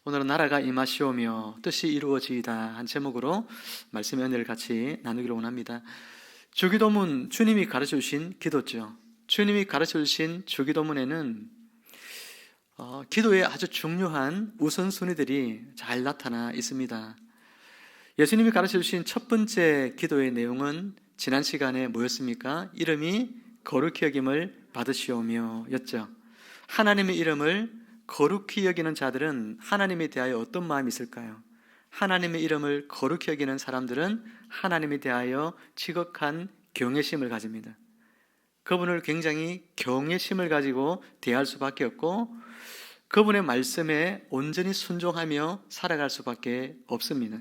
오늘은 나라가 임하시오며 뜻이 이루어지이다 한 제목으로 말씀의 은혜를 같이 나누기로 원합니다. 주기도문, 주님이 가르쳐 주신 기도죠. 주님이 가르쳐 주신 주기도문에는 기도의 아주 중요한 우선순위들이 잘 나타나 있습니다. 예수님이 가르쳐 주신 첫 번째 기도의 내용은 지난 시간에 뭐였습니까? 이름이 거룩히 여김을 받으시오며 였죠. 하나님의 이름을 거룩히 여기는 자들은 하나님에 대하여 어떤 마음이 있을까요? 하나님의 이름을 거룩히 여기는 사람들은 하나님에 대하여 지극한 경외심을 가집니다. 그분을 굉장히 경외심을 가지고 대할 수밖에 없고 그분의 말씀에 온전히 순종하며 살아갈 수밖에 없습니다.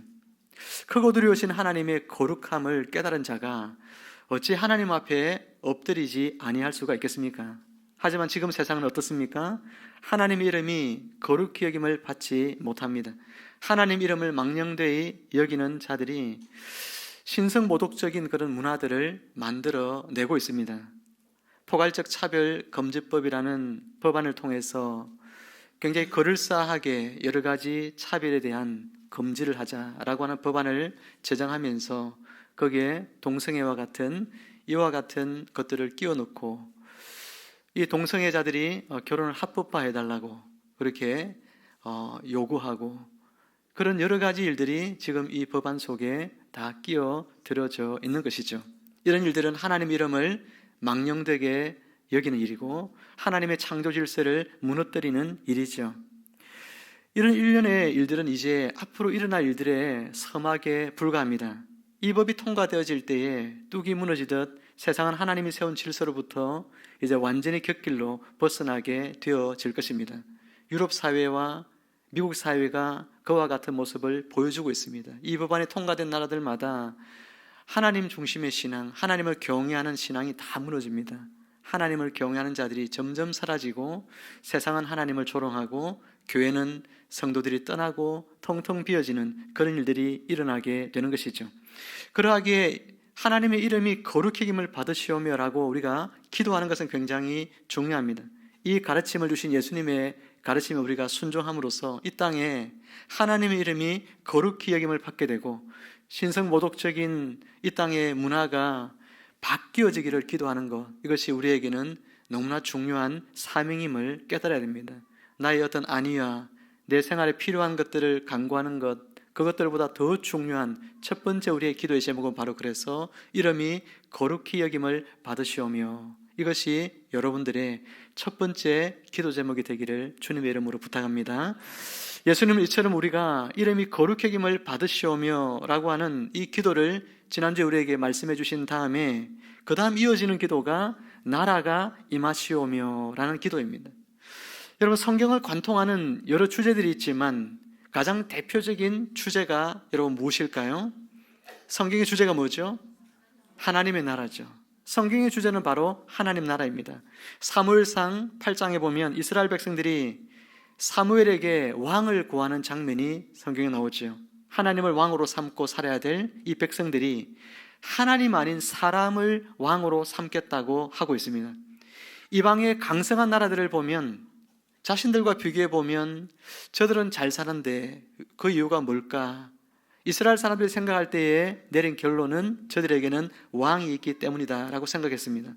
크고 두려우신 하나님의 거룩함을 깨달은 자가 어찌 하나님 앞에 엎드리지 아니할 수가 있겠습니까? 하지만 지금 세상은 어떻습니까? 하나님의 이름이 거룩히 여김을 받지 못합니다. 하나님 이름을 망령되이 여기는 자들이 신성모독적인 그런 문화들을 만들어내고 있습니다. 포괄적 차별금지법이라는 법안을 통해서 굉장히 그럴싸하게 여러 가지 차별에 대한 금지를 하자라고 하는 법안을 제정하면서 거기에 동성애와 같은 이와 같은 것들을 끼워넣고 이 동성애자들이 결혼을 합법화해달라고 그렇게 요구하고 그런 여러 가지 일들이 지금 이 법안 속에 다 끼어들어져 있는 것이죠. 이런 일들은 하나님 이름을 망령되게 여기는 일이고 하나님의 창조 질서를 무너뜨리는 일이죠. 이런 일련의 일들은 이제 앞으로 일어날 일들의 서막에 불과합니다. 이 법이 통과되어질 때에 뚝이 무너지듯 세상은 하나님이 세운 질서로부터 이제 완전히 곁길로 벗어나게 되어질 것입니다. 유럽 사회와 미국 사회가 그와 같은 모습을 보여주고 있습니다. 이 법안이 통과된 나라들마다 하나님 중심의 신앙, 하나님을 경외하는 신앙이 다 무너집니다. 하나님을 경외하는 자들이 점점 사라지고 세상은 하나님을 조롱하고 교회는 성도들이 떠나고 텅텅 비어지는 그런 일들이 일어나게 되는 것이죠. 그러하기에 하나님의 이름이 거룩히 여김을 받으시오며 라고 우리가 기도하는 것은 굉장히 중요합니다. 이 가르침을 주신 예수님의 가르침에 우리가 순종함으로써 이 땅에 하나님의 이름이 거룩히 여김을 받게 되고 신성모독적인 이 땅의 문화가 바뀌어지기를 기도하는 것, 이것이 우리에게는 너무나 중요한 사명임을 깨달아야 됩니다. 나의 어떤 안위와 내 생활에 필요한 것들을 간구하는 것, 그것들보다 더 중요한 첫 번째 우리의 기도의 제목은 바로 그래서 이름이 거룩히 여김을 받으시오며, 이것이 여러분들의 첫 번째 기도 제목이 되기를 주님의 이름으로 부탁합니다. 예수님은 이처럼 우리가 이름이 거룩히 여김을 받으시오며 라고 하는 이 기도를 지난주에 우리에게 말씀해 주신 다음에 그 다음 이어지는 기도가 나라가 임하시오며 라는 기도입니다. 여러분, 성경을 관통하는 여러 주제들이 있지만 가장 대표적인 주제가 여러분 무엇일까요? 성경의 주제가 뭐죠? 하나님의 나라죠. 성경의 주제는 바로 하나님 나라입니다. 사무엘상 8장에 보면 이스라엘 백성들이 사무엘에게 왕을 구하는 장면이 성경에 나오죠. 하나님을 왕으로 삼고 살아야 될 이 백성들이 하나님 아닌 사람을 왕으로 삼겠다고 하고 있습니다. 이방의 강성한 나라들을 보면 자신들과 비교해 보면 저들은 잘 사는데 그 이유가 뭘까? 이스라엘 사람들이 생각할 때에 내린 결론은 저들에게는 왕이 있기 때문이다 라고 생각했습니다.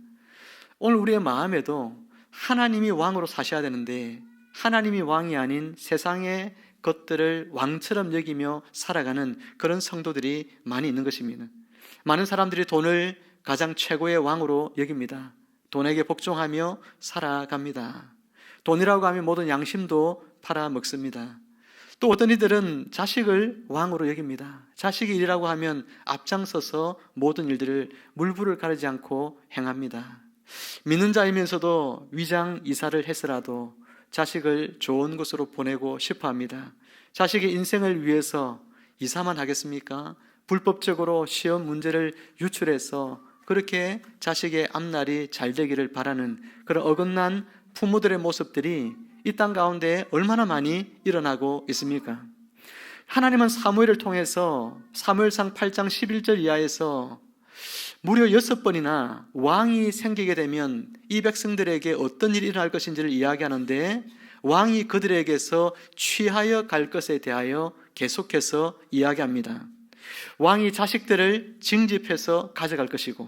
오늘 우리의 마음에도 하나님이 왕으로 사셔야 되는데 하나님이 왕이 아닌 세상의 것들을 왕처럼 여기며 살아가는 그런 성도들이 많이 있는 것입니다. 많은 사람들이 돈을 가장 최고의 왕으로 여깁니다. 돈에게 복종하며 살아갑니다. 돈이라고 하면 모든 양심도 팔아먹습니다. 또 어떤 이들은 자식을 왕으로 여깁니다. 자식이 일이라고 하면 앞장서서 모든 일들을 물불을 가리지 않고 행합니다. 믿는 자이면서도 위장 이사를 해서라도 자식을 좋은 곳으로 보내고 싶어 합니다. 자식의 인생을 위해서 이사만 하겠습니까? 불법적으로 시험 문제를 유출해서 그렇게 자식의 앞날이 잘 되기를 바라는 그런 어긋난 부모들의 모습들이 이 땅 가운데 얼마나 많이 일어나고 있습니까? 하나님은 사무엘을 통해서 사무엘상 8장 11절 이하에서 무려 6번이나 왕이 생기게 되면 이 백성들에게 어떤 일이 일어날 것인지를 이야기하는데 왕이 그들에게서 취하여 갈 것에 대하여 계속해서 이야기합니다. 왕이 자식들을 징집해서 가져갈 것이고,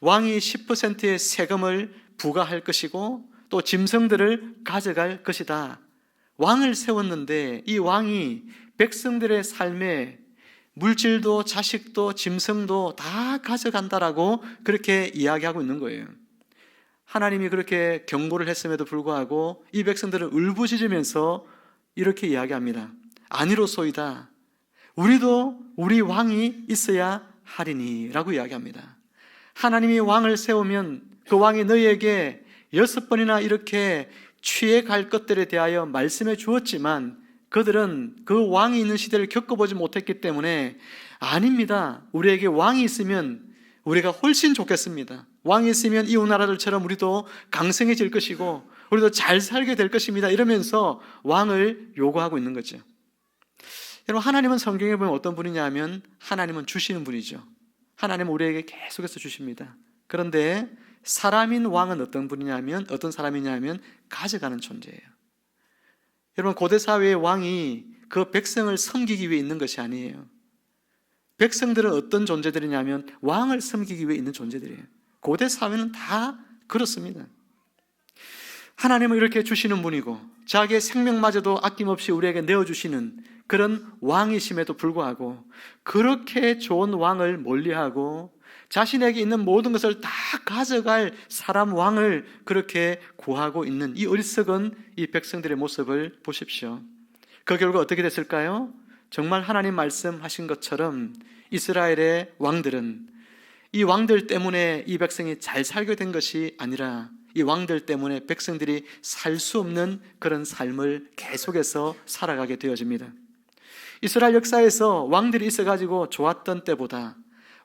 왕이 10%의 세금을 부과할 것이고, 또 짐승들을 가져갈 것이다. 왕을 세웠는데 이 왕이 백성들의 삶에 물질도 자식도 짐승도 다 가져간다라고 그렇게 이야기하고 있는 거예요. 하나님이 그렇게 경고를 했음에도 불구하고 이 백성들은 울부짖으면서 이렇게 이야기합니다. 아니로소이다. 우리도 우리 왕이 있어야 하리니 라고 이야기합니다. 하나님이 왕을 세우면 그 왕이 너희에게 6번이나 이렇게 취해 갈 것들에 대하여 말씀해 주었지만 그들은 그 왕이 있는 시대를 겪어보지 못했기 때문에 아닙니다. 우리에게 왕이 있으면 우리가 훨씬 좋겠습니다. 왕이 있으면 이웃 나라들처럼 우리도 강성해질 것이고 우리도 잘 살게 될 것입니다. 이러면서 왕을 요구하고 있는 거죠. 여러분, 하나님은 성경에 보면 어떤 분이냐 하면 하나님은 주시는 분이죠. 하나님은 우리에게 계속해서 주십니다. 그런데 사람인 왕은 어떤 분이냐면 어떤 사람이냐면 가져가는 존재예요. 여러분, 고대 사회의 왕이 그 백성을 섬기기 위해 있는 것이 아니에요. 백성들은 어떤 존재들이냐면 왕을 섬기기 위해 있는 존재들이에요. 고대 사회는 다 그렇습니다. 하나님은 이렇게 주시는 분이고 자기의 생명마저도 아낌없이 우리에게 내어주시는 그런 왕이심에도 불구하고 그렇게 좋은 왕을 멀리하고 자신에게 있는 모든 것을 다 가져갈 사람 왕을 그렇게 구하고 있는 이 어리석은 이 백성들의 모습을 보십시오. 그 결과 어떻게 됐을까요? 정말 하나님 말씀하신 것처럼 이스라엘의 왕들은 이 왕들 때문에 이 백성이 잘 살게 된 것이 아니라 이 왕들 때문에 백성들이 살 수 없는 그런 삶을 계속해서 살아가게 되어집니다. 이스라엘 역사에서 왕들이 있어가지고 좋았던 때보다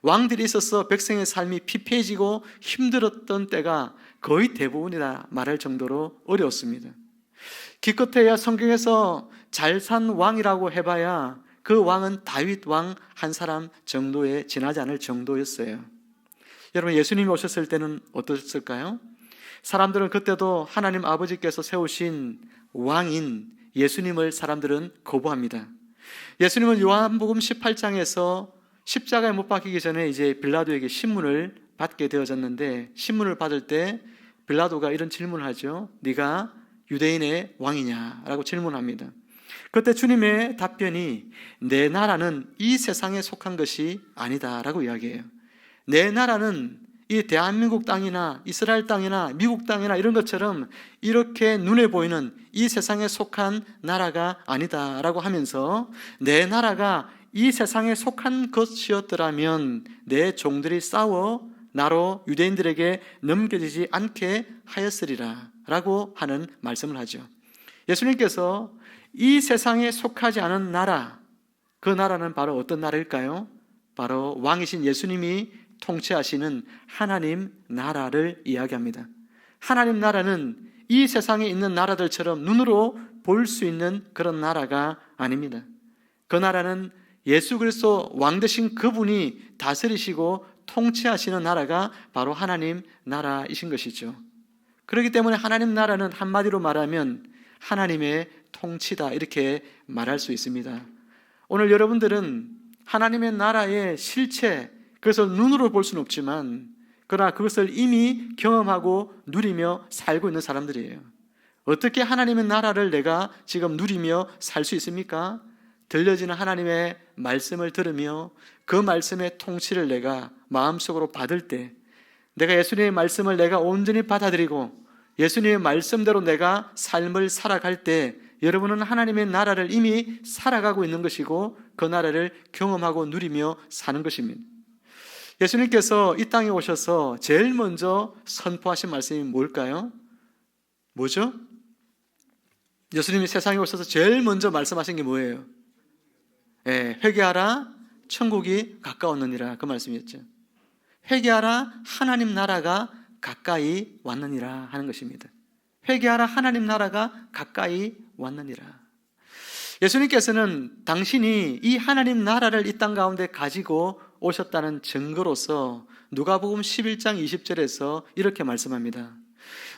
왕들이 있어서 백성의 삶이 피폐해지고 힘들었던 때가 거의 대부분이라 말할 정도로 어려웠습니다. 기껏해야 성경에서 잘 산 왕이라고 해봐야 그 왕은 다윗 왕 한 사람 정도에 지나지 않을 정도였어요. 여러분, 예수님이 오셨을 때는 어떠셨을까요? 사람들은 그때도 하나님 아버지께서 세우신 왕인 예수님을 사람들은 거부합니다. 예수님은 요한복음 18장에서 십자가에 못 박히기 전에 이제 빌라도에게 신문을 받게 되어졌는데 신문을 받을 때 빌라도가 이런 질문을 하죠. 네가 유대인의 왕이냐라고 질문합니다. 그때 주님의 답변이 내 나라는 이 세상에 속한 것이 아니다라고 이야기해요. 내 나라는 이 대한민국 땅이나 이스라엘 땅이나 미국 땅이나 이런 것처럼 이렇게 눈에 보이는 이 세상에 속한 나라가 아니다라고 하면서 내 나라가 이 세상에 속한 것이었더라면 내 종들이 싸워 나로 유대인들에게 넘겨지지 않게 하였으리라 라고 하는 말씀을 하죠. 예수님께서 이 세상에 속하지 않은 나라, 그 나라는 바로 어떤 나라일까요? 바로 왕이신 예수님이 통치하시는 하나님 나라를 이야기합니다. 하나님 나라는 이 세상에 있는 나라들처럼 눈으로 볼 수 있는 그런 나라가 아닙니다. 그 나라는 예수 그리스도 왕 되신 그분이 다스리시고 통치하시는 나라가 바로 하나님 나라이신 것이죠. 그렇기 때문에 하나님 나라는 한마디로 말하면 하나님의 통치다 이렇게 말할 수 있습니다. 오늘 여러분들은 하나님의 나라의 실체, 그것을 눈으로 볼 수는 없지만 그러나 그것을 이미 경험하고 누리며 살고 있는 사람들이에요. 어떻게 하나님의 나라를 내가 지금 누리며 살 수 있습니까? 들려지는 하나님의 말씀을 들으며 그 말씀의 통치를 내가 마음속으로 받을 때, 내가 예수님의 말씀을 내가 온전히 받아들이고 예수님의 말씀대로 내가 삶을 살아갈 때 여러분은 하나님의 나라를 이미 살아가고 있는 것이고 그 나라를 경험하고 누리며 사는 것입니다. 예수님께서 이 땅에 오셔서 제일 먼저 선포하신 말씀이 뭘까요? 뭐죠? 예수님이 세상에 오셔서 제일 먼저 말씀하신 게 뭐예요? 회개하라, 천국이 가까웠느니라, 그 말씀이었죠. 회개하라, 하나님 나라가 가까이 왔느니라 하는 것입니다. 회개하라, 하나님 나라가 가까이 왔느니라. 예수님께서는 당신이 이 하나님 나라를 이 땅 가운데 가지고 오셨다는 증거로서 누가복음 11장 20절에서 이렇게 말씀합니다.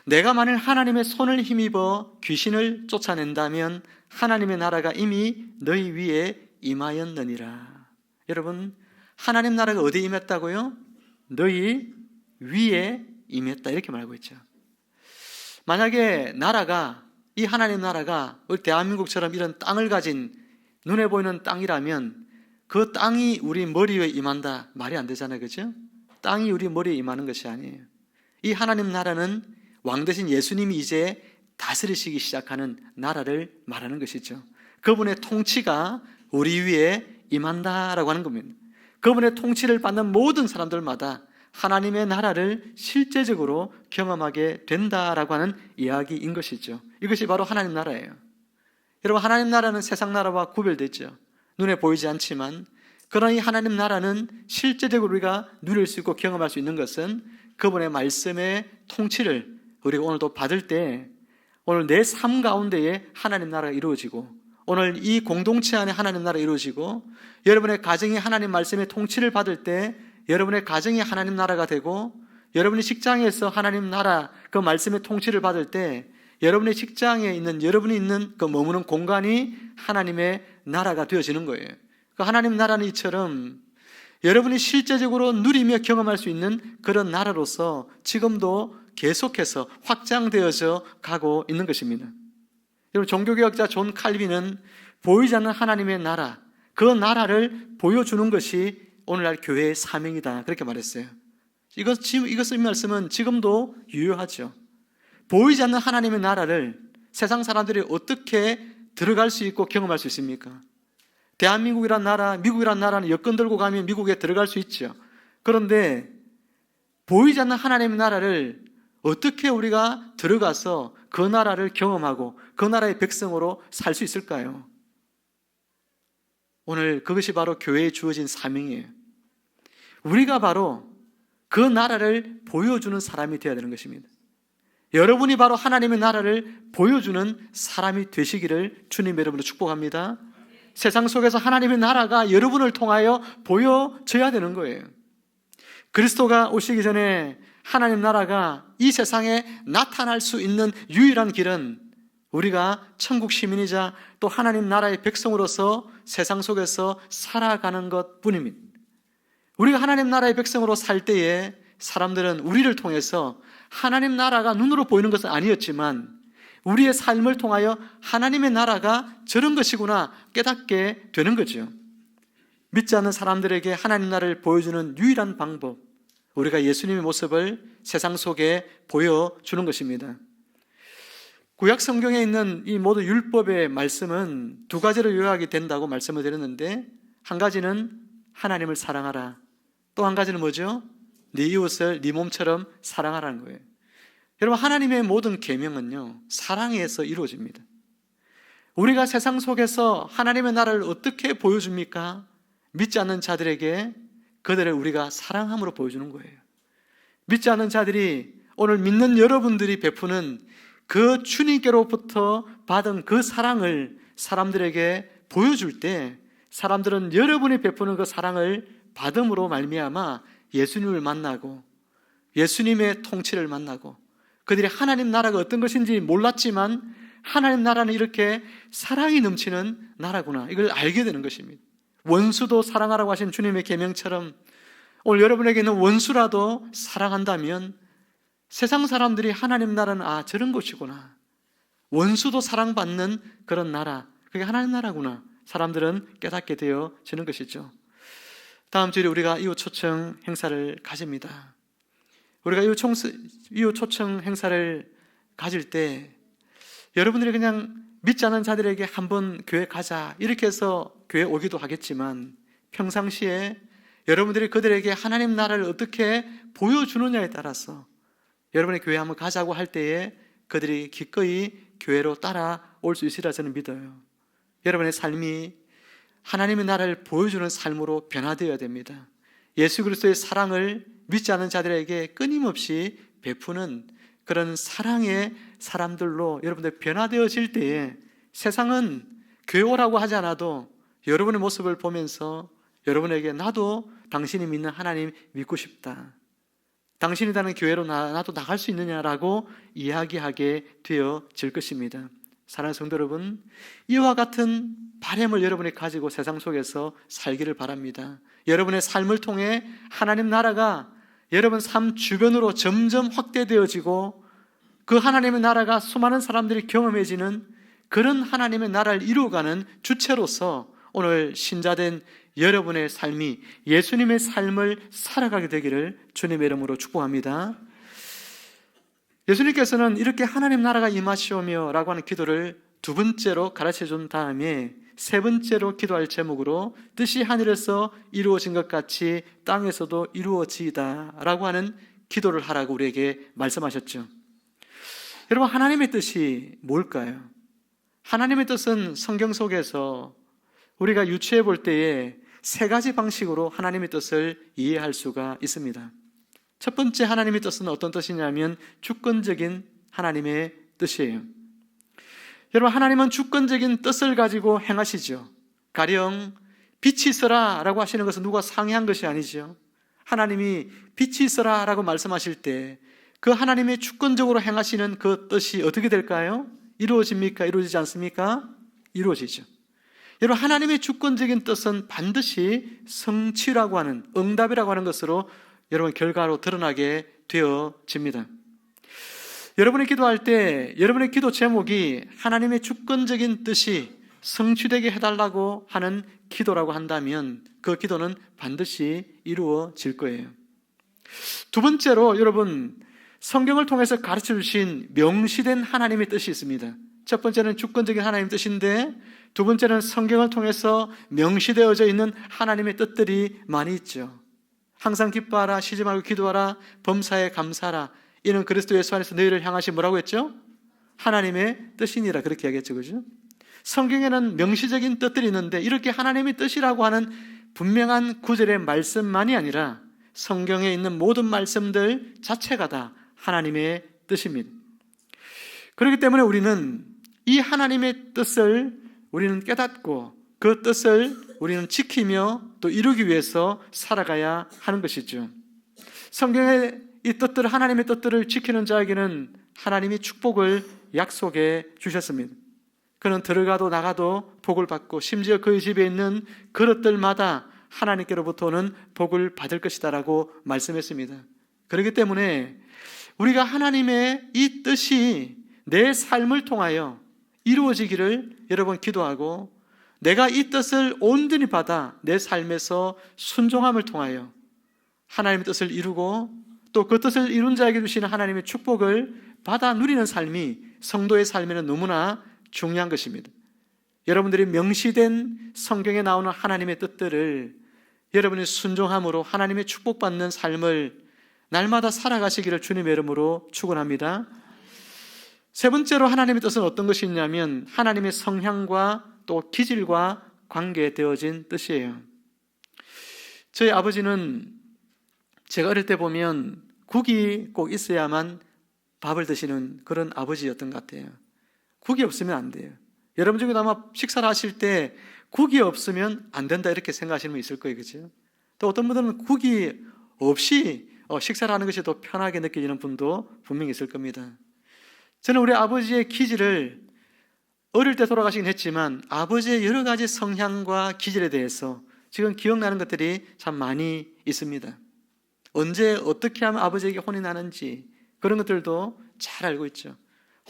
내가 만일 하나님의 손을 힘입어 귀신을 쫓아낸다면 하나님의 나라가 이미 너희 위에 임하였느니라. 여러분, 하나님 나라가 어디에 임했다고요? 너희 위에 임했다, 이렇게 말하고 있죠. 만약에 나라가, 이 하나님 나라가 우리 대한민국처럼 이런 땅을 가진 눈에 보이는 땅이라면 그 땅이 우리 머리 위에 임한다, 말이 안 되잖아요, 그죠? 땅이 우리 머리에 임하는 것이 아니에요. 이 하나님 나라는 왕 대신 예수님이 이제 다스리시기 시작하는 나라를 말하는 것이죠. 그분의 통치가 우리 위에 임한다라고 하는 겁니다. 그분의 통치를 받는 모든 사람들마다 하나님의 나라를 실제적으로 경험하게 된다라고 하는 이야기인 것이죠. 이것이 바로 하나님 나라예요. 여러분, 하나님 나라는 세상 나라와 구별되죠. 눈에 보이지 않지만, 그러나 이 하나님 나라는 실제적으로 우리가 누릴 수 있고 경험할 수 있는 것은 그분의 말씀의 통치를 우리가 오늘도 받을 때, 오늘 내 삶 가운데에 하나님 나라가 이루어지고, 오늘 이 공동체 안에 하나님 나라가 이루어지고, 여러분의 가정이 하나님 말씀의 통치를 받을 때 여러분의 가정이 하나님 나라가 되고, 여러분이 직장에서 하나님 나라 그 말씀의 통치를 받을 때 여러분의 직장에 있는, 여러분이 있는 그 머무는 공간이 하나님의 나라가 되어지는 거예요. 그 하나님 나라는 이처럼 여러분이 실제적으로 누리며 경험할 수 있는 그런 나라로서 지금도 계속해서 확장되어져 가고 있는 것입니다. 여러분, 종교개혁자 존 칼빈은 보이지 않는 하나님의 나라, 그 나라를 보여주는 것이 오늘날 교회의 사명이다, 그렇게 말했어요. 이 말씀은 지금도 유효하죠. 보이지 않는 하나님의 나라를 세상 사람들이 어떻게 들어갈 수 있고 경험할 수 있습니까? 대한민국이란 나라, 미국이란 나라는 여권 들고 가면 미국에 들어갈 수 있죠. 그런데 보이지 않는 하나님의 나라를 어떻게 우리가 들어가서 그 나라를 경험하고 그 나라의 백성으로 살 수 있을까요? 오늘 그것이 바로 교회에 주어진 사명이에요. 우리가 바로 그 나라를 보여주는 사람이 되어야 되는 것입니다. 여러분이 바로 하나님의 나라를 보여주는 사람이 되시기를 주님 여러분을 축복합니다. 세상 속에서 하나님의 나라가 여러분을 통하여 보여져야 되는 거예요. 그리스도가 오시기 전에 하나님 나라가 이 세상에 나타날 수 있는 유일한 길은 우리가 천국 시민이자 또 하나님 나라의 백성으로서 세상 속에서 살아가는 것 뿐입니다. 우리가 하나님 나라의 백성으로 살 때에 사람들은 우리를 통해서 하나님 나라가 눈으로 보이는 것은 아니었지만 우리의 삶을 통하여 하나님의 나라가 저런 것이구나 깨닫게 되는 거죠. 믿지 않는 사람들에게 하나님 나라를 보여주는 유일한 방법, 우리가 예수님의 모습을 세상 속에 보여주는 것입니다. 구약 성경에 있는 이 모든 율법의 말씀은 두 가지로 요약이 된다고 말씀을 드렸는데, 한 가지는 하나님을 사랑하라, 또 한 가지는 뭐죠? 네 이웃을 네 몸처럼 사랑하라는 거예요. 여러분, 하나님의 모든 계명은요, 사랑에서 이루어집니다. 우리가 세상 속에서 하나님의 나라를 어떻게 보여줍니까? 믿지 않는 자들에게 그들을 우리가 사랑함으로 보여주는 거예요. 믿지 않는 자들이, 오늘 믿는 여러분들이 베푸는 그 주님께로부터 받은 그 사랑을 사람들에게 보여줄 때, 사람들은 여러분이 베푸는 그 사랑을 받음으로 말미암아 예수님을 만나고 예수님의 통치를 만나고, 그들이 하나님 나라가 어떤 것인지 몰랐지만 하나님 나라는 이렇게 사랑이 넘치는 나라구나, 이걸 알게 되는 것입니다. 원수도 사랑하라고 하신 주님의 계명처럼 오늘 여러분에게 있는 원수라도 사랑한다면 세상 사람들이 하나님 나라는 저런 것이구나, 원수도 사랑받는 그런 나라, 그게 하나님 나라구나, 사람들은 깨닫게 되어지는 것이죠. 다음 주에 우리가 이웃 초청 행사를 가집니다. 우리가 이웃 초청 행사를 가질 때 여러분들이 그냥 믿지 않는 자들에게 한번 교회 가자 이렇게 해서 교회 오기도 하겠지만, 평상시에 여러분들이 그들에게 하나님 나라를 어떻게 보여주느냐에 따라서 여러분의 교회 한번 가자고 할 때에 그들이 기꺼이 교회로 따라올 수 있으리라 저는 믿어요. 여러분의 삶이 하나님의 나라를 보여주는 삶으로 변화되어야 됩니다. 예수 그리스도의 사랑을 믿지 않는 자들에게 끊임없이 베푸는 그런 사랑의 사람들로 여러분들 변화되어질 때에 세상은 교회 오라고 하지 않아도 여러분의 모습을 보면서 여러분에게 나도 당신이 믿는 하나님 믿고 싶다, 당신이라는 교회로 나도 나갈 수 있느냐라고 이야기하게 되어질 것입니다. 사랑하는 성도 여러분, 이와 같은 바람을 여러분이 가지고 세상 속에서 살기를 바랍니다. 여러분의 삶을 통해 하나님 나라가 여러분 삶 주변으로 점점 확대되어지고 그 하나님의 나라가 수많은 사람들이 경험해지는 그런 하나님의 나라를 이루어가는 주체로서 오늘 신자된 여러분의 삶이 예수님의 삶을 살아가게 되기를 주님의 이름으로 축복합니다. 예수님께서는 이렇게 하나님 나라가 임하시오며 라고 하는 기도를 두 번째로 가르쳐 준 다음에 세 번째로 기도할 제목으로 뜻이 하늘에서 이루어진 것 같이 땅에서도 이루어지이다 라고 하는 기도를 하라고 우리에게 말씀하셨죠. 여러분, 하나님의 뜻이 뭘까요? 하나님의 뜻은 성경 속에서 우리가 유추해 볼 때에 세 가지 방식으로 하나님의 뜻을 이해할 수가 있습니다. 첫 번째 하나님의 뜻은 어떤 뜻이냐면 주권적인 하나님의 뜻이에요. 여러분, 하나님은 주권적인 뜻을 가지고 행하시죠. 가령 빛이 있어라 라고 하시는 것은 누가 상의한 것이 아니죠. 하나님이 빛이 있어라 라고 말씀하실 때 그 하나님의 주권적으로 행하시는 그 뜻이 어떻게 될까요? 이루어집니까? 이루어지지 않습니까? 이루어지죠. 여러분, 하나님의 주권적인 뜻은 반드시 성취라고 하는, 응답이라고 하는 것으로 여러분 결과로 드러나게 되어집니다. 여러분이 기도할 때 여러분의 기도 제목이 하나님의 주권적인 뜻이 성취되게 해달라고 하는 기도라고 한다면 그 기도는 반드시 이루어질 거예요. 두 번째로 여러분, 성경을 통해서 가르쳐 주신 명시된 하나님의 뜻이 있습니다. 첫 번째는 주권적인 하나님의 뜻인데 두 번째는 성경을 통해서 명시되어져 있는 하나님의 뜻들이 많이 있죠. 항상 기뻐하라, 쉬지 말고 기도하라, 범사에 감사하라, 이는 그리스도 예수 안에서 너희를 향하신 뭐라고 했죠? 하나님의 뜻이니라, 그렇게 얘기했죠. 그죠? 성경에는 명시적인 뜻들이 있는데 이렇게 하나님의 뜻이라고 하는 분명한 구절의 말씀만이 아니라 성경에 있는 모든 말씀들 자체가 다 하나님의 뜻입니다. 그렇기 때문에 우리는 이 하나님의 뜻을 우리는 깨닫고 그 뜻을 우리는 지키며 또 이루기 위해서 살아가야 하는 것이죠. 성경의 이 뜻들, 하나님의 뜻들을 지키는 자에게는 하나님이 축복을 약속해 주셨습니다. 그는 들어가도 나가도 복을 받고 심지어 그의 집에 있는 그릇들마다 하나님께로부터는 복을 받을 것이다 라고 말씀했습니다. 그렇기 때문에 우리가 하나님의 이 뜻이 내 삶을 통하여 이루어지기를 여러분 기도하고 내가 이 뜻을 온전히 받아 내 삶에서 순종함을 통하여 하나님의 뜻을 이루고 또 그 뜻을 이룬 자에게 주시는 하나님의 축복을 받아 누리는 삶이 성도의 삶에는 너무나 중요한 것입니다. 여러분들이 명시된 성경에 나오는 하나님의 뜻들을 여러분이 순종함으로 하나님의 축복받는 삶을 날마다 살아가시기를 주님의 이름으로 축원합니다. 세 번째로 하나님의 뜻은 어떤 것이 있냐면 하나님의 성향과 또 기질과 관계되어진 뜻이에요. 저희 아버지는 제가 어릴 때 보면 국이 꼭 있어야만 밥을 드시는 그런 아버지였던 것 같아요. 국이 없으면 안 돼요. 여러분 중에도 아마 식사를 하실 때 국이 없으면 안 된다 이렇게 생각하시는 분 있을 거예요. 그렇죠? 또 어떤 분들은 국이 없이 식사를 하는 것이 더 편하게 느껴지는 분도 분명히 있을 겁니다. 저는 우리 아버지의 기질을 어릴 때 돌아가시긴 했지만 아버지의 여러 가지 성향과 기질에 대해서 지금 기억나는 것들이 참 많이 있습니다. 언제 어떻게 하면 아버지에게 혼이 나는지 그런 것들도 잘 알고 있죠.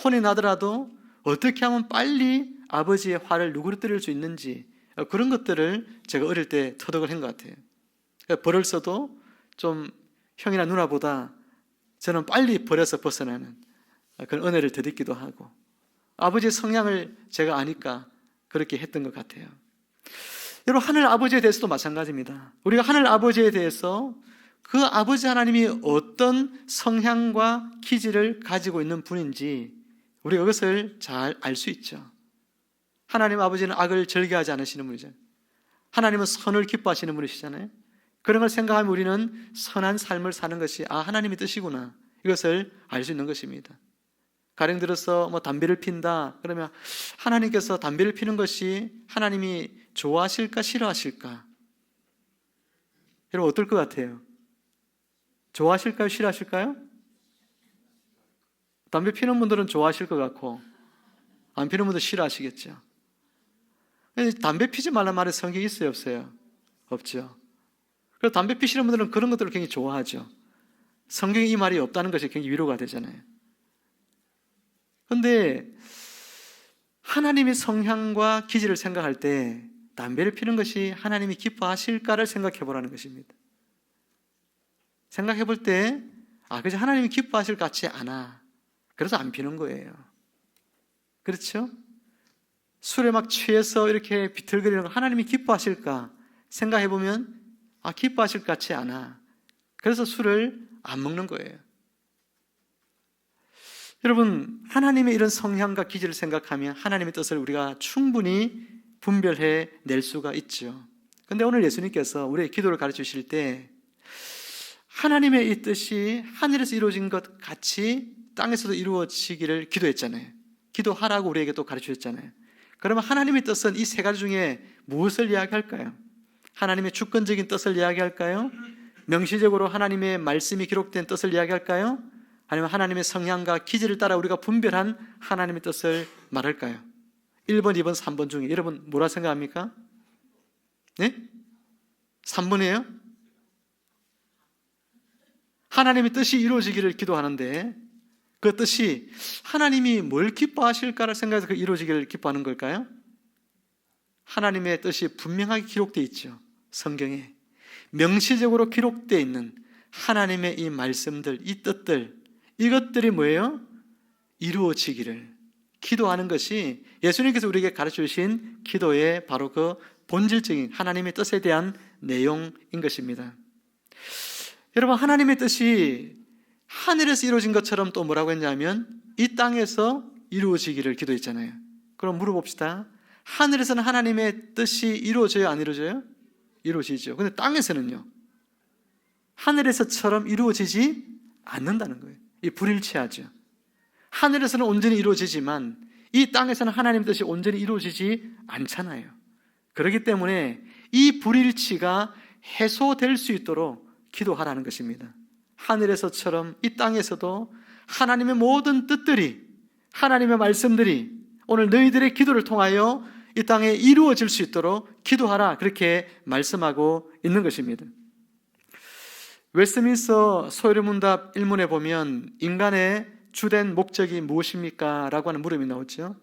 혼이 나더라도 어떻게 하면 빨리 아버지의 화를 누그러뜨릴 수 있는지 그런 것들을 제가 어릴 때 터득을 한 것 같아요. 벌을 써도 좀 형이나 누나보다 저는 빨리 벌에서 벗어나는 그런 은혜를 되찾기도 하고 아버지의 성향을 제가 아니까 그렇게 했던 것 같아요. 여러분, 하늘 아버지에 대해서도 마찬가지입니다. 우리가 하늘 아버지에 대해서 그 아버지 하나님이 어떤 성향과 기질을 가지고 있는 분인지 우리가 그것을 잘 알 수 있죠. 하나님 아버지는 악을 즐겨하지 않으시는 분이잖아요. 하나님은 선을 기뻐하시는 분이시잖아요. 그런 걸 생각하면 우리는 선한 삶을 사는 것이 하나님의 뜻이구나 이것을 알 수 있는 것입니다. 가령 들어서 담배를 핀다 그러면 하나님께서 담배를 피는 것이 하나님이 좋아하실까 싫어하실까? 여러분 어떨 것 같아요? 좋아하실까요? 싫어하실까요? 담배 피는 분들은 좋아하실 것 같고 안 피는 분들 싫어하시겠죠. 담배 피지 말란 말에 성경이 있어요, 없어요? 없죠. 그래서 담배 피시는 분들은 그런 것들을 굉장히 좋아하죠. 성경에 이 말이 없다는 것이 굉장히 위로가 되잖아요. 그런데 하나님의 성향과 기질을 생각할 때 담배를 피는 것이 하나님이 기뻐하실까를 생각해 보라는 것입니다. 생각해 볼 때 그저 하나님이 기뻐하실 것 같지 않아. 그래서 안 피는 거예요. 그렇죠? 술에 막 취해서 이렇게 비틀거리는 거 하나님이 기뻐하실까 생각해 보면 기뻐하실 것 같지 않아. 그래서 술을 안 먹는 거예요. 여러분, 하나님의 이런 성향과 기질을 생각하면 하나님의 뜻을 우리가 충분히 분별해 낼 수가 있죠. 그런데 오늘 예수님께서 우리의 기도를 가르쳐 주실 때 하나님의 이 뜻이 하늘에서 이루어진 것 같이 땅에서도 이루어지기를 기도했잖아요. 기도하라고 우리에게 또 가르쳐 주셨잖아요. 그러면 하나님의 뜻은 이 세 가지 중에 무엇을 이야기할까요? 하나님의 주권적인 뜻을 이야기할까요? 명시적으로 하나님의 말씀이 기록된 뜻을 이야기할까요? 아니면 하나님의 성향과 기질을 따라 우리가 분별한 하나님의 뜻을 말할까요? 1번, 2번, 3번 중에 여러분 뭐라 생각합니까? 네? 3번이에요? 하나님의 뜻이 이루어지기를 기도하는데 그 뜻이 하나님이 뭘 기뻐하실까를 생각해서 그 이루어지기를 기뻐하는 걸까요? 하나님의 뜻이 분명하게 기록되어 있죠. 성경에 명시적으로 기록되어 있는 하나님의 이 말씀들, 이 뜻들, 이것들이 뭐예요? 이루어지기를 기도하는 것이 예수님께서 우리에게 가르쳐 주신 기도의 바로 그 본질적인 하나님의 뜻에 대한 내용인 것입니다. 여러분, 하나님의 뜻이 하늘에서 이루어진 것처럼 또 뭐라고 했냐면 이 땅에서 이루어지기를 기도했잖아요. 그럼 물어봅시다. 하늘에서는 하나님의 뜻이 이루어져요, 안 이루어져요? 이루어지죠. 근데 땅에서는요, 하늘에서처럼 이루어지지 않는다는 거예요. 이 불일치하죠. 하늘에서는 온전히 이루어지지만 이 땅에서는 하나님의 뜻이 온전히 이루어지지 않잖아요. 그렇기 때문에 이 불일치가 해소될 수 있도록 기도하라는 것입니다. 하늘에서처럼 이 땅에서도 하나님의 모든 뜻들이, 하나님의 말씀들이 오늘 너희들의 기도를 통하여 이 땅에 이루어질 수 있도록 기도하라, 그렇게 말씀하고 있는 것입니다. 웨스트민스터 소요리문답 1문에 보면 인간의 주된 목적이 무엇입니까? 라고 하는 물음이 나오죠.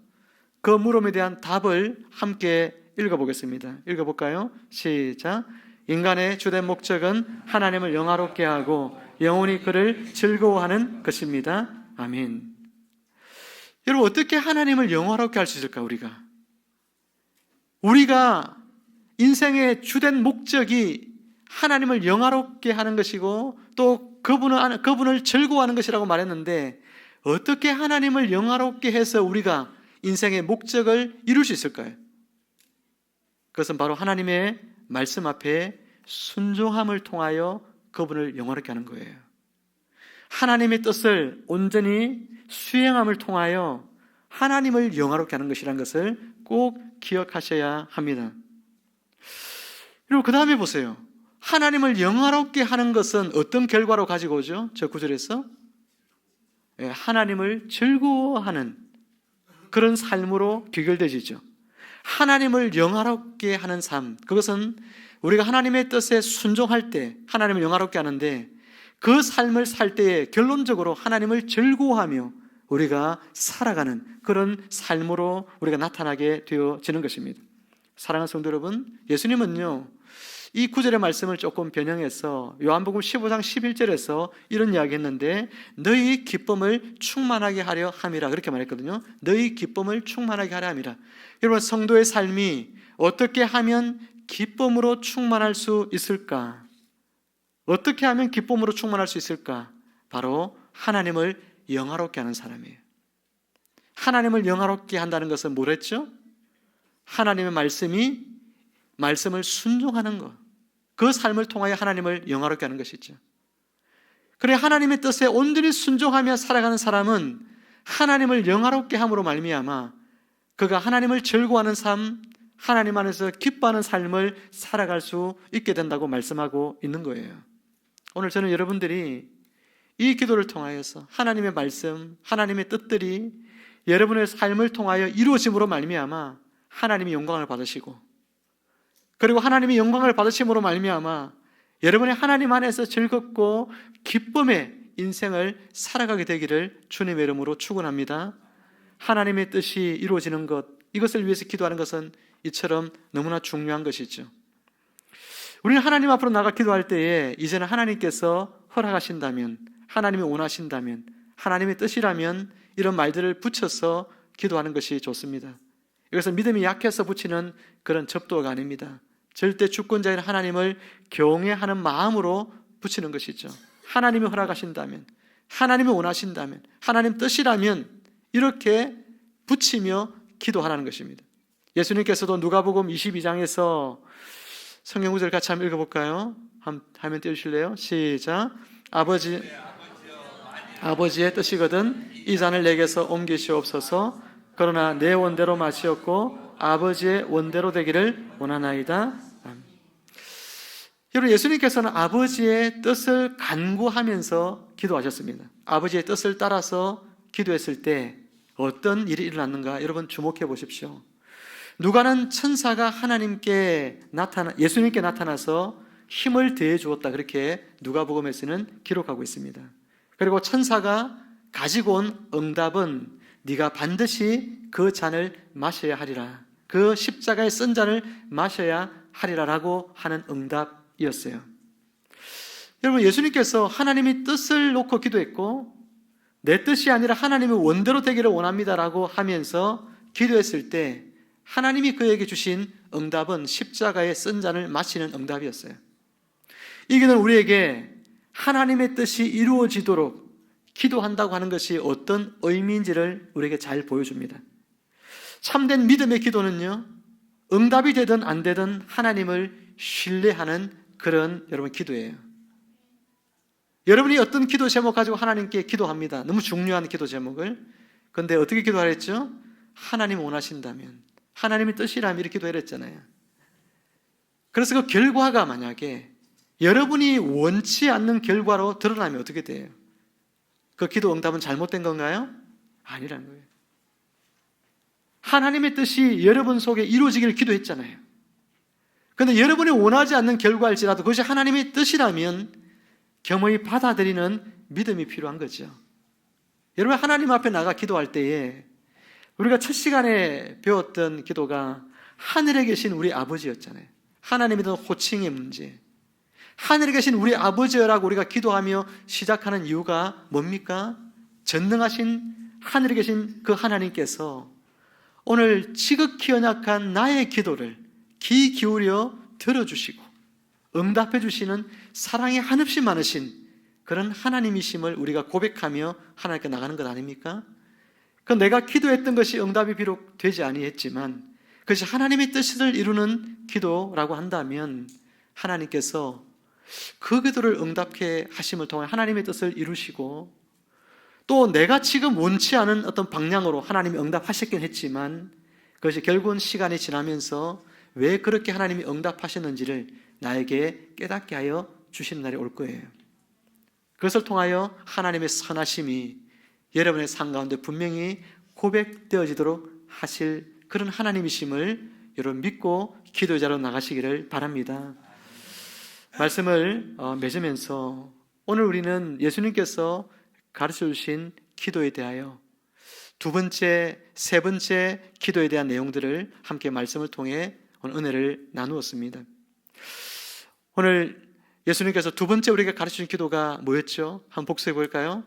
그 물음에 대한 답을 함께 읽어보겠습니다. 읽어볼까요? 시작. 인간의 주된 목적은 하나님을 영화롭게 하고 영원히 그를 즐거워하는 것입니다. 아멘. 여러분, 어떻게 하나님을 영화롭게 할 수 있을까? 우리가 인생의 주된 목적이 하나님을 영화롭게 하는 것이고 또 그분을 즐거워하는 것이라고 말했는데 어떻게 하나님을 영화롭게 해서 우리가 인생의 목적을 이룰 수 있을까요? 그것은 바로 하나님의 말씀 앞에 순종함을 통하여 그분을 영화롭게 하는 거예요. 하나님의 뜻을 온전히 수행함을 통하여 하나님을 영화롭게 하는 것이라는 것을 꼭 기억하셔야 합니다. 그리고 그 다음에 보세요. 하나님을 영화롭게 하는 것은 어떤 결과로 가지고 오죠? 저 구절에서 하나님을 즐거워하는 그런 삶으로 귀결되지죠. 하나님을 영화롭게 하는 삶, 그것은 우리가 하나님의 뜻에 순종할 때 하나님을 영화롭게 하는데 그 삶을 살 때에 결론적으로 하나님을 즐거워하며 우리가 살아가는 그런 삶으로 우리가 나타나게 되어지는 것입니다. 사랑하는 성도 여러분, 예수님은요 이 구절의 말씀을 조금 변형해서 요한복음 15장 11절에서 이런 이야기 했는데 너희 기쁨을 충만하게 하려 함이라, 그렇게 말했거든요. 너희 기쁨을 충만하게 하려 함이라. 여러분, 성도의 삶이 어떻게 하면 기쁨으로 충만할 수 있을까? 어떻게 하면 기쁨으로 충만할 수 있을까? 바로 하나님을 영화롭게 하는 사람이에요. 하나님을 영화롭게 한다는 것은 뭐랬죠? 하나님의 말씀을 순종하는 것, 그 삶을 통하여 하나님을 영화롭게 하는 것이죠. 그래, 하나님의 뜻에 온전히 순종하며 살아가는 사람은 하나님을 영화롭게 함으로 말미암아 그가 하나님을 즐거워하는 삶, 하나님 안에서 기뻐하는 삶을 살아갈 수 있게 된다고 말씀하고 있는 거예요. 오늘 저는 여러분들이 이 기도를 통하여서 하나님의 말씀, 하나님의 뜻들이 여러분의 삶을 통하여 이루어짐으로 말미암아 하나님이 영광을 받으시고, 그리고 하나님이 영광을 받으심으로 말미암아 여러분의 하나님 안에서 즐겁고 기쁨의 인생을 살아가게 되기를 주님의 이름으로 축원합니다. 하나님의 뜻이 이루어지는 것, 이것을 위해서 기도하는 것은 이처럼 너무나 중요한 것이죠. 우리는 하나님 앞으로 나가 기도할 때에 이제는 하나님께서 허락하신다면, 하나님이 원하신다면, 하나님의 뜻이라면 이런 말들을 붙여서 기도하는 것이 좋습니다. 이것은 믿음이 약해서 붙이는 그런 접도가 아닙니다. 절대 주권자인 하나님을 경외하는 마음으로 붙이는 것이죠. 하나님이 허락하신다면, 하나님이 원하신다면, 하나님 뜻이라면 이렇게 붙이며 기도하라는 것입니다. 예수님께서도 누가복음 22장에서 성경 구절 같이 한번 읽어볼까요? 화면 띄워주실래요? 시작. 아버지의 뜻이거든 이 잔을 내게서 옮기시옵소서. 그러나 내 원대로 마시옵고 아버지의 원대로 되기를 원하나이다. 여러분, 예수님께서는 아버지의 뜻을 간구하면서 기도하셨습니다. 아버지의 뜻을 따라서 기도했을 때 어떤 일이 일어났는가 여러분 주목해 보십시오. 누가는 천사가 예수님께 나타나서 힘을 더해 주었다, 그렇게 누가복음에서는 기록하고 있습니다. 그리고 천사가 가지고 온 응답은 네가 반드시 그 잔을 마셔야 하리라, 그 십자가에 쓴 잔을 마셔야 하리라라고 하는 응답이었어요. 여러분, 예수님께서 하나님의 뜻을 놓고 기도했고, 내 뜻이 아니라 하나님의 원대로 되기를 원합니다라고 하면서 기도했을 때 하나님이 그에게 주신 응답은 십자가에 쓴 잔을 마시는 응답이었어요. 이거는 우리에게 하나님의 뜻이 이루어지도록 기도한다고 하는 것이 어떤 의미인지를 우리에게 잘 보여줍니다. 참된 믿음의 기도는요, 응답이 되든 안 되든 하나님을 신뢰하는 그런 여러분 기도예요. 여러분이 어떤 기도 제목 가지고 하나님께 기도합니다. 너무 중요한 기도 제목을. 그런데 어떻게 기도하랬죠? 하나님 원하신다면, 하나님의 뜻이라면 이렇게 기도했잖아요. 그래서 그 결과가 만약에 여러분이 원치 않는 결과로 드러나면 어떻게 돼요? 그 기도 응답은 잘못된 건가요? 아니라는 거예요. 하나님의 뜻이 여러분 속에 이루어지기를 기도했잖아요. 그런데 여러분이 원하지 않는 결과일지라도 그것이 하나님의 뜻이라면 겸허히 받아들이는 믿음이 필요한 거죠. 여러분, 하나님 앞에 나가 기도할 때에 우리가 첫 시간에 배웠던 기도가 하늘에 계신 우리 아버지였잖아요. 하나님에 대한 호칭의 문제. 하늘에 계신 우리 아버지라고 우리가 기도하며 시작하는 이유가 뭡니까? 전능하신 하늘에 계신 그 하나님께서 오늘 지극히 연약한 나의 기도를 귀 기울여 들어주시고 응답해 주시는 사랑이 한없이 많으신 그런 하나님이심을 우리가 고백하며 하나님께 나가는 것 아닙니까? 그 내가 기도했던 것이 응답이 비록 되지 아니했지만 그것이 하나님의 뜻을 이루는 기도라고 한다면 하나님께서 그 기도를 응답해 하심을 통해 하나님의 뜻을 이루시고, 또 내가 지금 원치 않은 어떤 방향으로 하나님이 응답하셨긴 했지만 그것이 결국은 시간이 지나면서 왜 그렇게 하나님이 응답하셨는지를 나에게 깨닫게 하여 주시는 날이 올 거예요. 그것을 통하여 하나님의 선하심이 여러분의 삶 가운데 분명히 고백되어지도록 하실 그런 하나님이심을 여러분 믿고 기도자로 나가시기를 바랍니다. 말씀을 맺으면서 오늘 우리는 예수님께서 가르쳐 주신 기도에 대하여 두 번째, 세 번째 기도에 대한 내용들을 함께 말씀을 통해 오늘 은혜를 나누었습니다. 오늘 예수님께서 두 번째 우리에게 가르쳐 주신 기도가 뭐였죠? 한번 복습해 볼까요?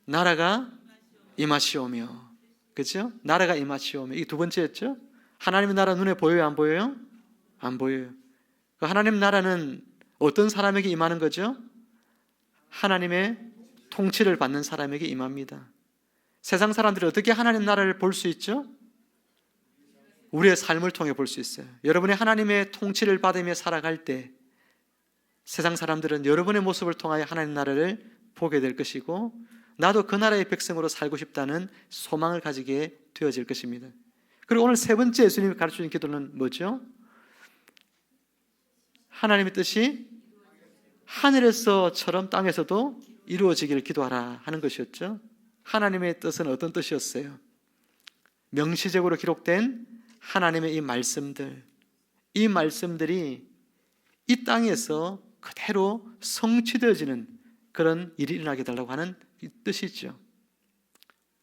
나라가 임하시오며, 그렇죠? 나라가 임하시오며, 이게 두 번째였죠? 하나님의 나라 눈에 보여요, 안 보여요? 안 보여요. 그 하나님 나라는 어떤 사람에게 임하는 거죠? 하나님의 통치를 받는 사람에게 임합니다. 세상 사람들이 어떻게 하나님 나라를 볼 수 있죠? 우리의 삶을 통해 볼 수 있어요. 여러분이 하나님의 통치를 받으며 살아갈 때 세상 사람들은 여러분의 모습을 통하여 하나님 나라를 보게 될 것이고, 나도 그 나라의 백성으로 살고 싶다는 소망을 가지게 되어질 것입니다. 그리고 오늘 세 번째 예수님이 가르쳐 주신 기도는 뭐죠? 하나님의 뜻이 하늘에서처럼 땅에서도 이루어지기를 기도하라 하는 것이었죠. 하나님의 뜻은 어떤 뜻이었어요? 명시적으로 기록된 하나님의 이 말씀들이 이 땅에서 그대로 성취되어지는 그런 일이 일어나게 해달라고 하는 이 뜻이죠.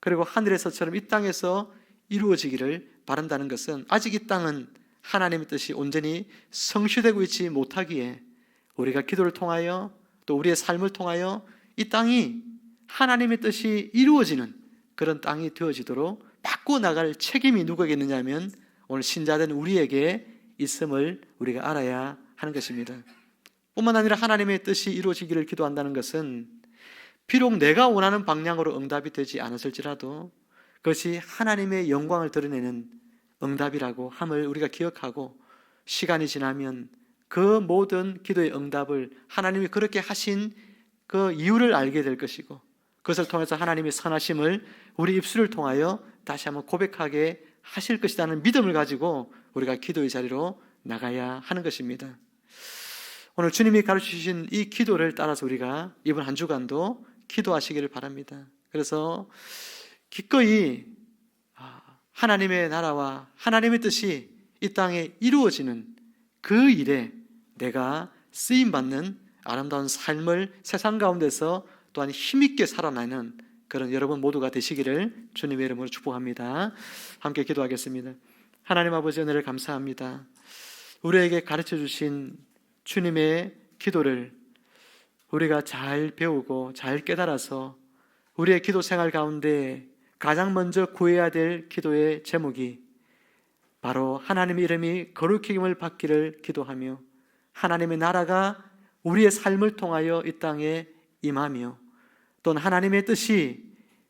그리고 하늘에서처럼 이 땅에서 이루어지기를 바란다는 것은 아직 이 땅은 하나님의 뜻이 온전히 성취되고 있지 못하기에 우리가 기도를 통하여 또 우리의 삶을 통하여 이 땅이 하나님의 뜻이 이루어지는 그런 땅이 되어지도록 바꿔 나갈 책임이 누구에게 있느냐 하면 오늘 신자된 우리에게 있음을 우리가 알아야 하는 것입니다. 뿐만 아니라 하나님의 뜻이 이루어지기를 기도한다는 것은 비록 내가 원하는 방향으로 응답이 되지 않았을지라도 그것이 하나님의 영광을 드러내는 응답이라고 함을 우리가 기억하고 시간이 지나면 그 모든 기도의 응답을 하나님이 그렇게 하신 그 이유를 알게 될 것이고 그것을 통해서 하나님의 선하심을 우리 입술을 통하여 다시 한번 고백하게 하실 것이라는 믿음을 가지고 우리가 기도의 자리로 나가야 하는 것입니다. 오늘 주님이 가르치신 이 기도를 따라서 우리가 이번 한 주간도 기도하시기를 바랍니다. 그래서 기꺼이 하나님의 나라와 하나님의 뜻이 이 땅에 이루어지는 그 일에 내가 쓰임받는 아름다운 삶을 세상 가운데서 또한 힘있게 살아나는 그런 여러분 모두가 되시기를 주님의 이름으로 축복합니다. 함께 기도하겠습니다. 하나님 아버지, 은혜를 감사합니다. 우리에게 가르쳐 주신 주님의 기도를 우리가 잘 배우고 잘 깨달아서 우리의 기도 생활 가운데 가장 먼저 구해야 될 기도의 제목이 바로 하나님의 이름이 거룩히 여김을 받기를 기도하며 하나님의 나라가 우리의 삶을 통하여 이 땅에 임하며 또는 하나님의 뜻이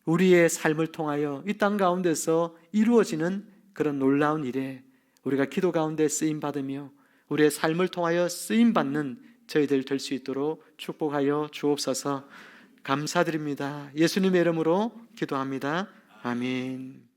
우리의 삶을 통하여 이 땅 가운데서 이루어지는 그런 놀라운 일에 우리가 기도 가운데 쓰임받으며 우리의 삶을 통하여 쓰임받는 저희들 될 수 있도록 축복하여 주옵소서. 감사드립니다. 예수님의 이름으로 기도합니다. 아멘.